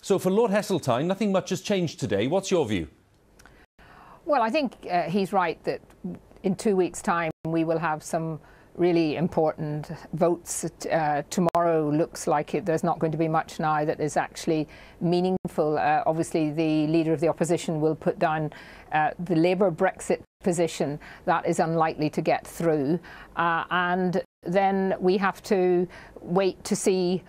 So for Lord Heseltine, nothing much has changed today. What's your view? Well, I think he's right that in 2 weeks' time we will have some really important votes. Tomorrow looks like there's not going to be much now that is actually meaningful. Obviously, the leader of the opposition will put down the Labour Brexit position. That is unlikely to get through. And then we have to wait to see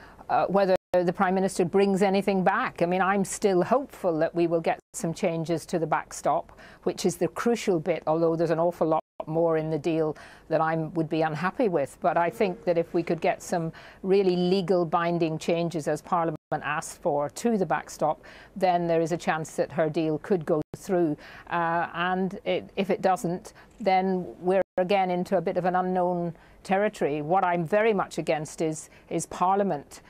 whether the Prime Minister brings anything back. I mean, I'm still hopeful that we will get some changes to the backstop, which is the crucial bit, although there's an awful lot more in the deal that I would be unhappy with. But I think that if we could get some really legal binding changes, as Parliament asked for, to the backstop, then there is a chance that her deal could go through. If it doesn't, then we're again into a bit of an unknown territory. What I'm very much against is Parliament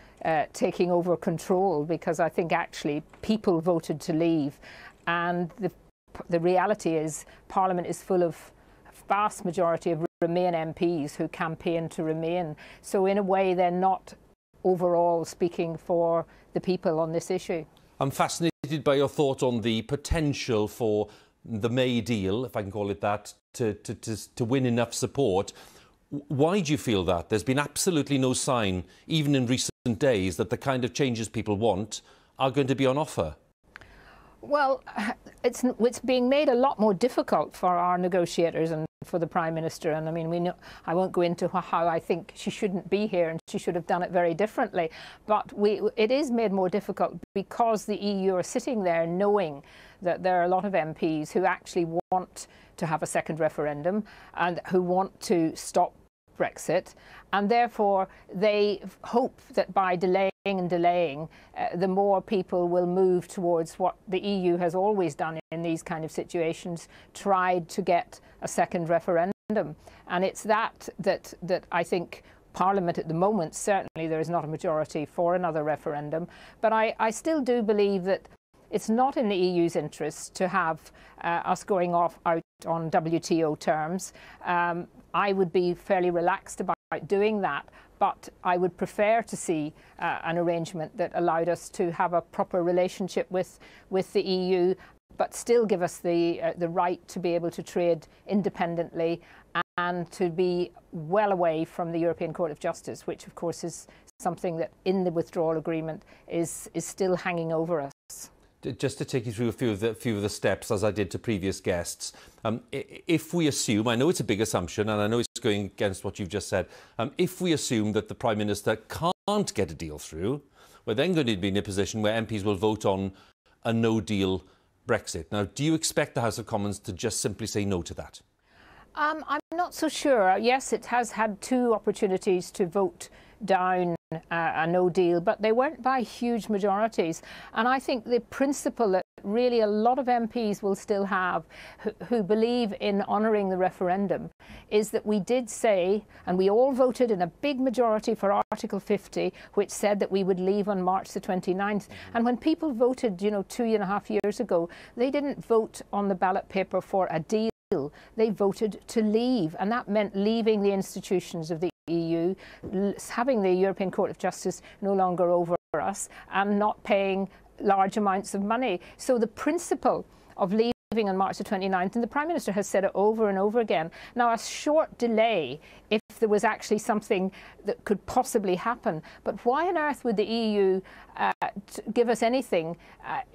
taking over control, because I think actually people voted to leave, and the reality is Parliament is full of vast majority of Remain MPs who campaign to remain. So in a way they're not overall speaking for the people on this issue. I'm fascinated by your thought on the potential for the May deal, if I can call it that, to win enough support. Why do you feel that? There's been absolutely no sign, even in recent days, that the kind of changes people want are going to be on offer. Well, it's being made a lot more difficult for our negotiators and for the Prime Minister. And I mean, we know, I won't go into how I think she shouldn't be here and she should have done it very differently. But it is made more difficult because the EU are sitting there knowing that there are a lot of MPs who actually want to have a second referendum and who want to stop Brexit, and therefore they hope that by delaying and delaying, the more people will move towards what the EU has always done in these kind of situations, tried to get a second referendum. And it's that I think Parliament at the moment, certainly there is not a majority for another referendum, but I still do believe that it's not in the EU's interest to have us going out on WTO terms. I would be fairly relaxed about doing that, but I would prefer to see an arrangement that allowed us to have a proper relationship with the EU, but still give us the right to be able to trade independently and to be well away from the European Court of Justice, which of course is something that in the withdrawal agreement is still hanging over us. Just to take you through a few of the steps, as I did to previous guests, if we assume, I know it's a big assumption and I know it's going against what you've just said, if we assume that the Prime Minister can't get a deal through, we're then going to be in a position where MPs will vote on a no-deal Brexit. Now, do you expect the House of Commons to just simply say no to that? I'm not so sure. Yes, it has had two opportunities to vote down a no deal, but they weren't by huge majorities. And I think the principle that really a lot of MPs will still have who believe in honouring the referendum is that we did say, and we all voted in a big majority for Article 50, which said that we would leave on March the 29th. And when people voted, 2.5 years ago, they didn't vote on the ballot paper for a deal. They voted to leave, and that meant leaving the institutions of the EU, having the European Court of Justice no longer over us, and not paying large amounts of money. So the principle of leaving on March the 29th, and the Prime Minister has said it over and over again. Now, a short delay, if there was actually something that could possibly happen, but why on earth would the EU give us anything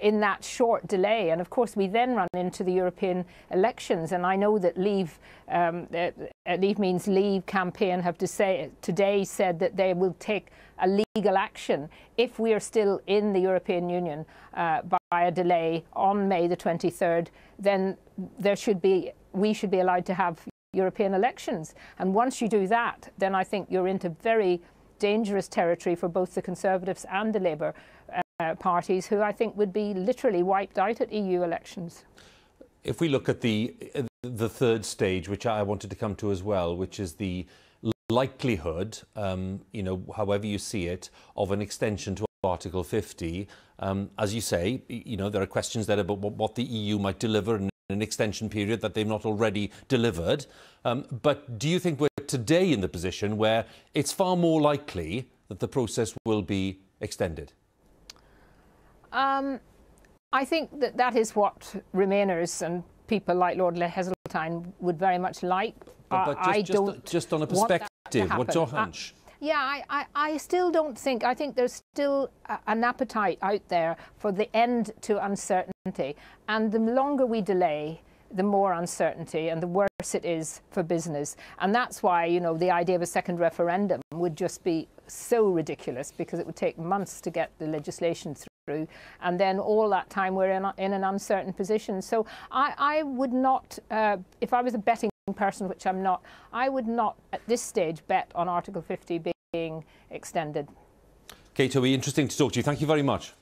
in that short delay? And of course, we then run into the European elections, and I know that Leave Means Leave campaign have today said that they will take a legal action if we are still in the European Union by a delay on May the 23rd. Then we should be allowed to have European elections. And once you do that, then I think you're into very dangerous territory for both the Conservatives and the Labour parties, who I think would be literally wiped out at EU elections. If we look at the third stage, which I wanted to come to as well, which is the likelihood, however you see it, of an extension to Article 50. As you say, there are questions there about what the EU might deliver in an extension period that they've not already delivered. But do you think we're today in the position where it's far more likely that the process will be extended? I think that that is what Remainers and people like Lord Heseltine would very much like. But just on a perspective, what's your hunch? Yeah, I still don't think, I think there's still an appetite out there for the end to uncertainty. And the longer we delay, the more uncertainty and the worse it is for business. And that's why, you know, the idea of a second referendum would just be so ridiculous, because it would take months to get the legislation through. And then all that time we're in an uncertain position. So I would not, if I was a betting person, which I'm not, I would not at this stage bet on Article 50 being extended. Kate Hoey, interesting to talk to you. Thank you very much.